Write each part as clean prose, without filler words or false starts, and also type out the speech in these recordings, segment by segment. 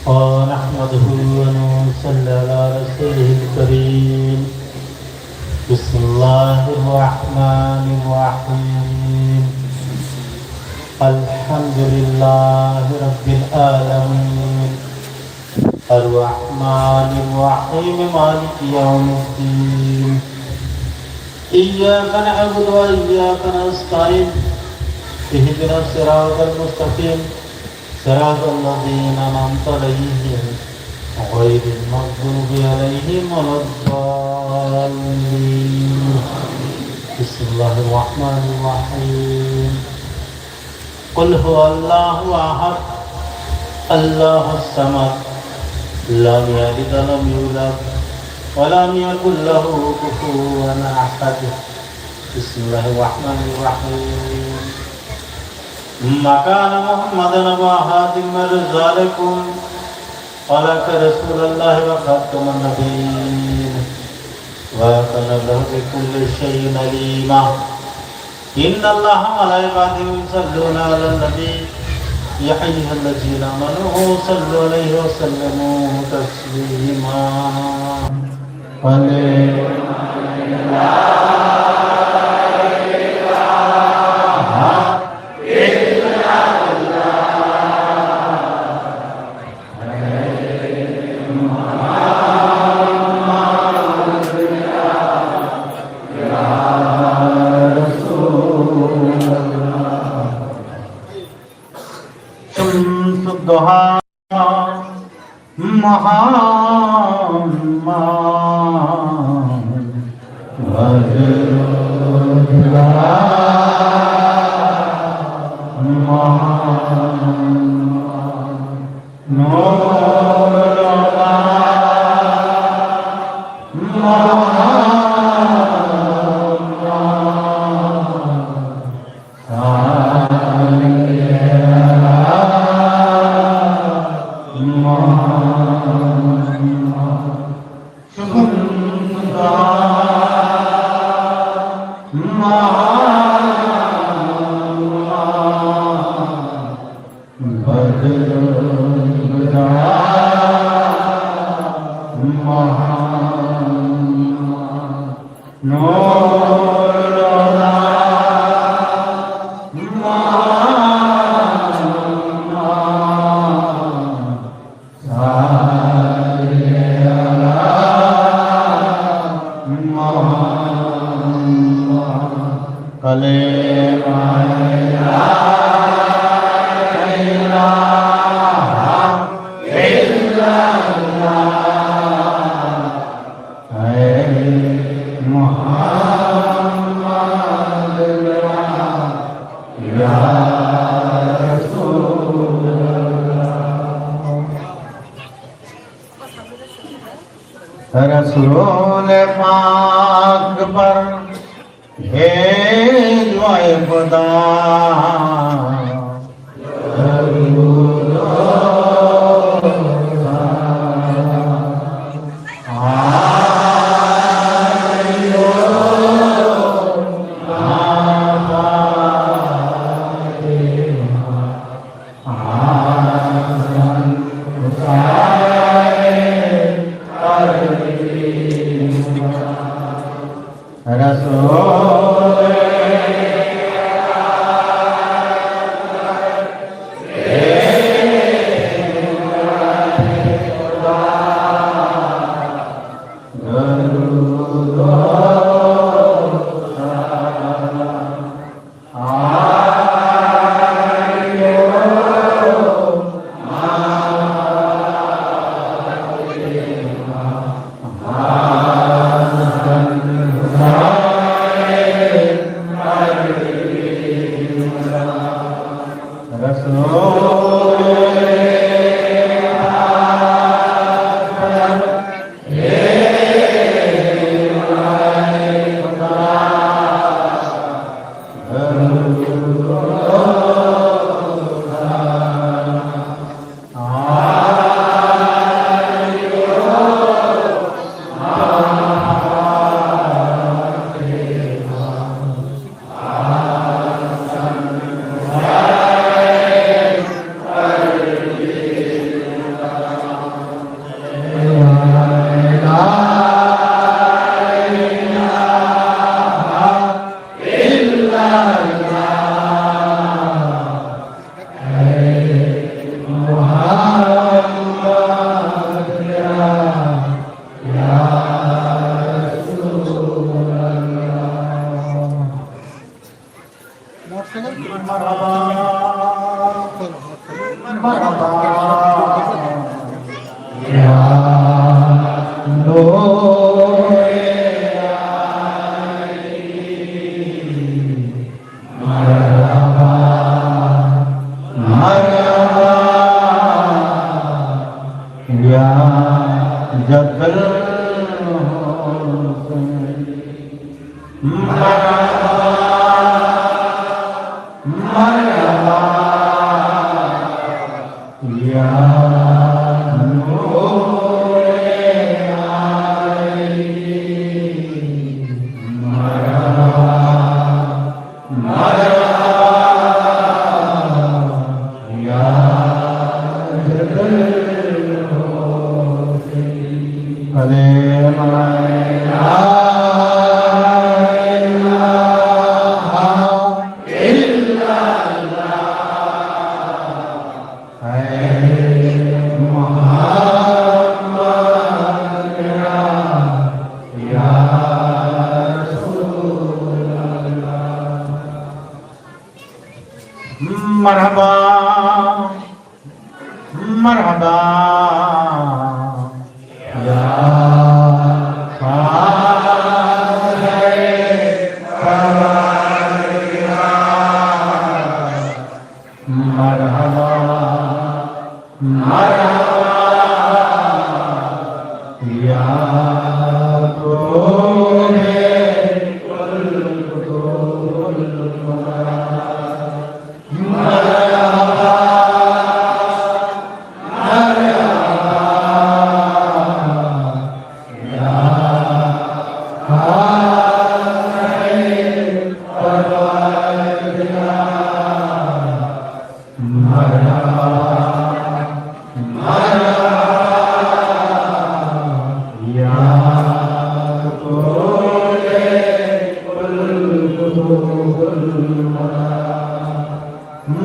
ونحمده ونصلي على رسوله الكريم. بسم الله الرحمن الرحيم. الحمد لله رب العالمين الرحمن الرحيم مالك يوم الدين. إياك نعبد وإياك نستعين. اهدنا الصراط المستقيم صراط الذين أنعمت عليهم غير المغضوب عليهم ولا الضالين. بسم الله الرحمن الرحيم. قل هو الله أحد الله الصمد لم يلد ولم يولد ولم يكن له كفوا أحد. بسم الله الرحمن الرحيم. ما كان محمد أبا أحد من رجالكم ولكن رسول الله وخاتم النبيين وكان له بكل شيء عليما. إن الله وملائكته يصلون على النبي يا أيها الذين آمنوا صلوا عليه وسلموا تسليما. रसूल पाक पर भेजवाए खुदा या जतल हुसैन मरहबा मरहबा या नूरे आली मरहबा मरहबा या जतल हुसैन हरे मरहबा मरहबा या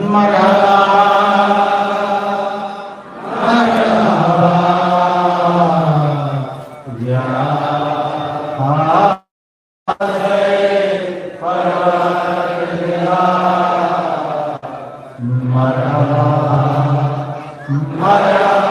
मरहबा मरहबा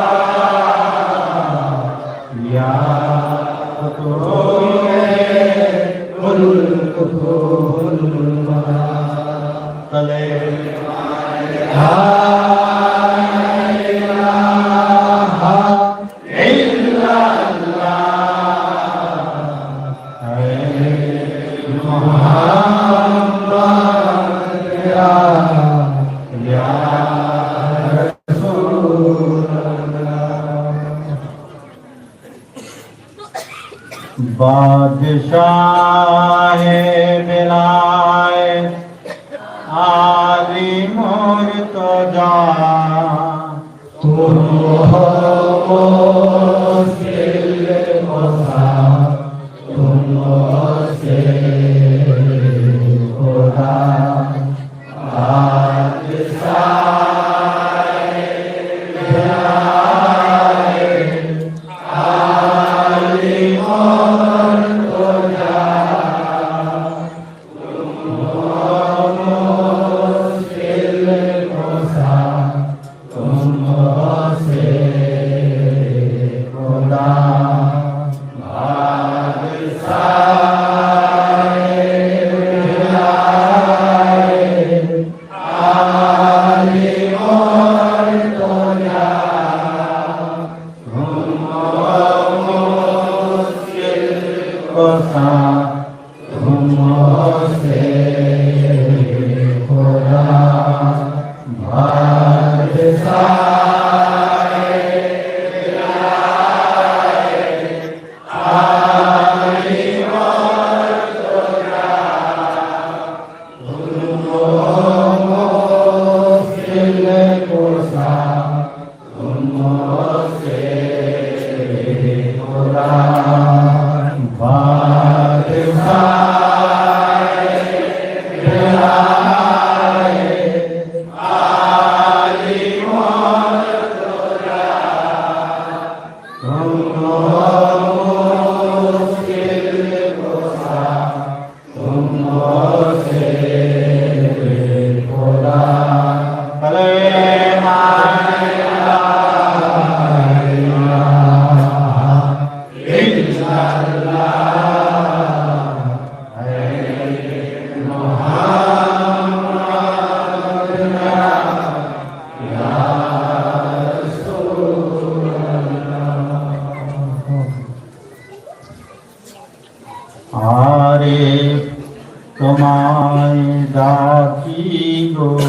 या बादशाह विलायत आदि मुर्तजा तुम हो मुस्लिम खुदा तुम से खुदा तुम से গো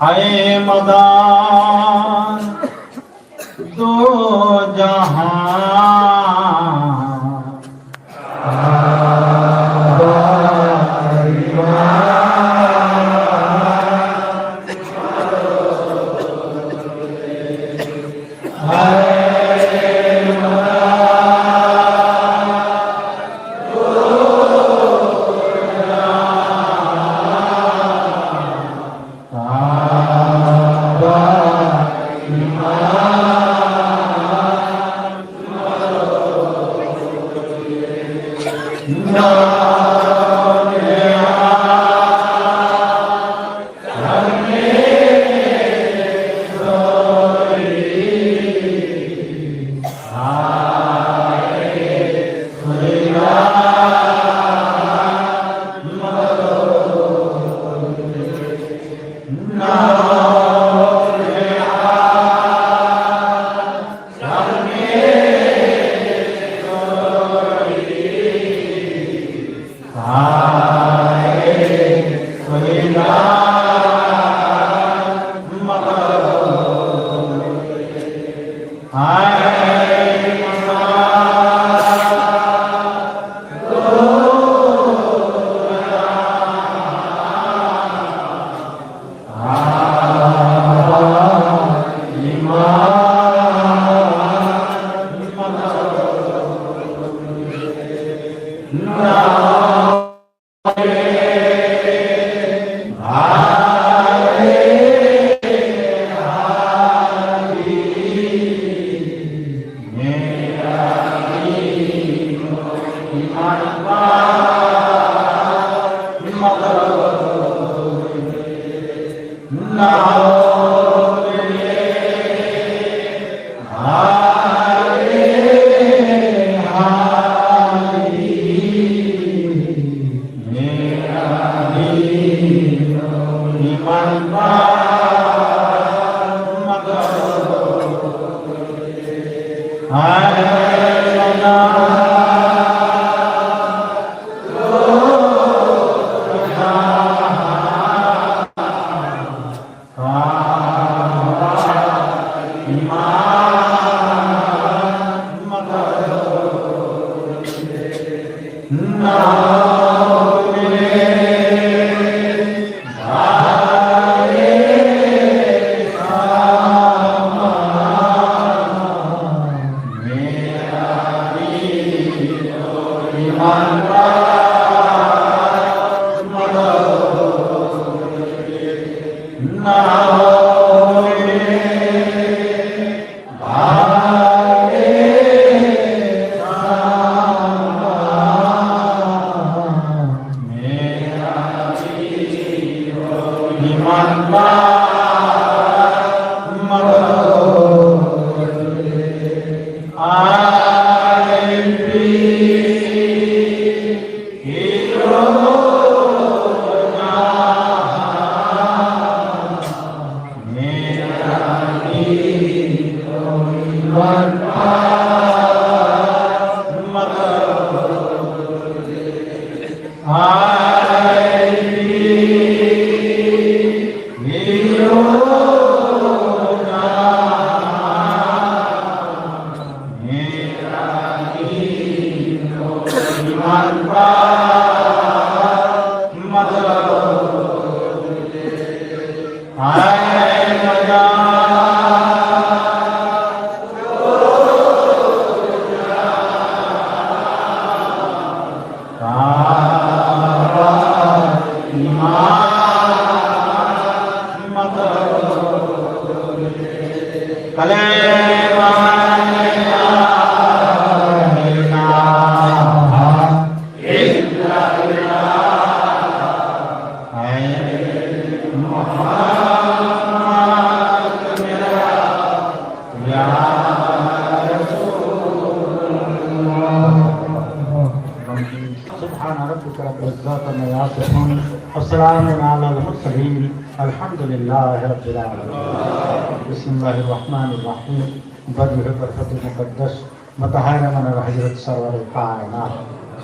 हाय मदान दो जहां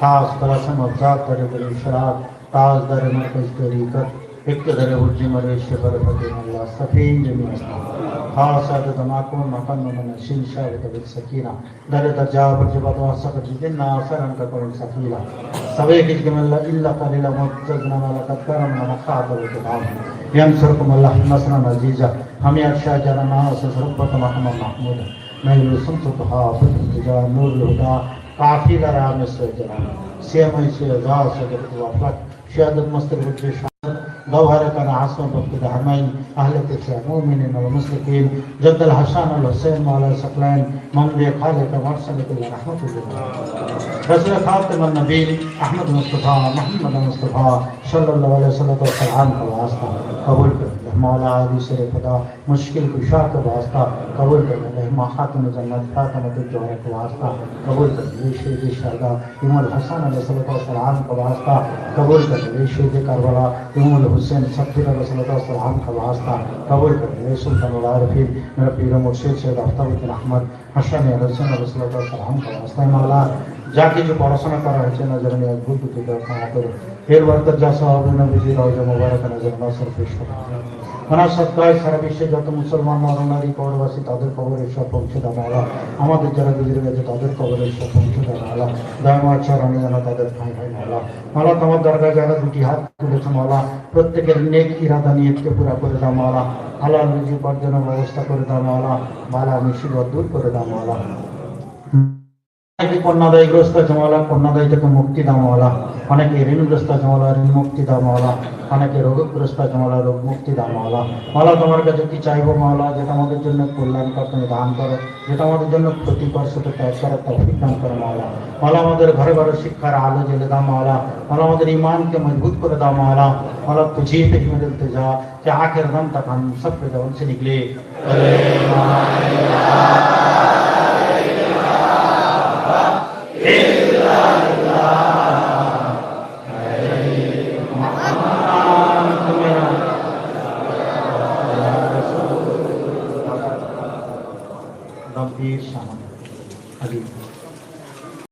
खास तरह से मजाक करे बड़ी शराब ताज दर मरकज तरीकत एक दर उज्जी मरेश बरकत अल्लाह सफीन जमीन खास आदत तमाकू मकान मन शीशा तबित सकीना दर दर्जा बजबत वासक जिन्ना असरन का कौन सकीला सवे किस कमल इल्ला कलीला मुतजना वाला करम नमखात व तमाम यंसुरकुम अल्लाह नसरन अजीजा हमें अरशा जरना ससरबत महमद महमूद मैं सुनत हाफिज तिजा नूर हुदा काफी लरा में से जरा सेमय से गाव से वफत शहादत मस्तर वजह शहादत गौहर का आसम बख्त हरमैन अहले के मोमिन व मुस्लिमीन जद्दल हसन अल हुसैन मौला सकलैन ममदे खाले का मरसद के रहमतुल्लाह रसूल खातिम नबी अहमद मुस्तफा मोहम्मद मुस्तफा सल्लल्लाहु अलैहि वसल्लम का वास्ता कबूल कर मौला अली से खुदा मुश्किल कुशा का वास्ता कबूल कर रहमा खातिम जन्नत फातिमा जोहर का वास्ता कबूल कर शहीद शहदा इमाम हसन अलैहिस्सलाम का वास्ता कबूल कर शहीद करबला इमाम हुसैन सफीर अलैहिस्सलाम का वास्ता कबूल कर सुल्तान आरिफीन मेरा पीर मुर्शिद शेख अफ्ताबुद्दीन अहमद हसन हुसैन अलैहिस्सलाम का वास्ता मौला जाके जो পড়াশোনা করা হয়েছে নজর নিয়ে অদ্ভুত ক্ষমা করো এর বরকত যা সওয়াব নবীজি রওজা মুবারক নজর নসর পেশ করো ওনার সদকায় সারা বিশ্বে যত মুসলমান নরনারী কবরবাসী তাদের কবরে সব পৌঁছে দাও মাওলা আমাদের যারা গুজরে গেছে তাদের কবরে সব পৌঁছে দাও মাওলা দয়াময় চরণে যেন তাদের ঠাঁই হয় মাওলা মাওলা তোমার দরগায় যারা দুটি হাত তুলেছে মাওলা প্রত্যেকের নেক ইরাদা নিয়তকে পুরা করে দাও মাওলা হালাল রুজি উপার্জনের ব্যবস্থা করে দাও মাওলা বালা মুসিবত দূর করে দাও মাওলা কন্যাদায়গ্রস্ত জমালা কন্যাদায় থেকে মুক্তি দাও মাওলা অনেকে ঋণগ্রস্ত জমালা ঋণ মুক্তি দাও মাওলা অনেকে রোগগ্রস্ত জমালা রোগ মুক্তি দাও মাওলা মাওলা তোমার কাছে কি চাইবো মাওলা যেটা আমাদের জন্য কল্যাণকর তুমি দান করো যেটা আমাদের জন্য ক্ষতিকর সেটা ত্যাগ করার তৌফিক দান করো মাওলা মাওলা আমাদের ঘরে ঘরে শিক্ষার আলো জ্বেলে দাও মাওলা মাওলা আমাদের ईमान के मजबूत कर दाओ मौला मौला तुझे पे ही मिलते जा कि आखिर दम तक हम सब पे जब उनसे निकले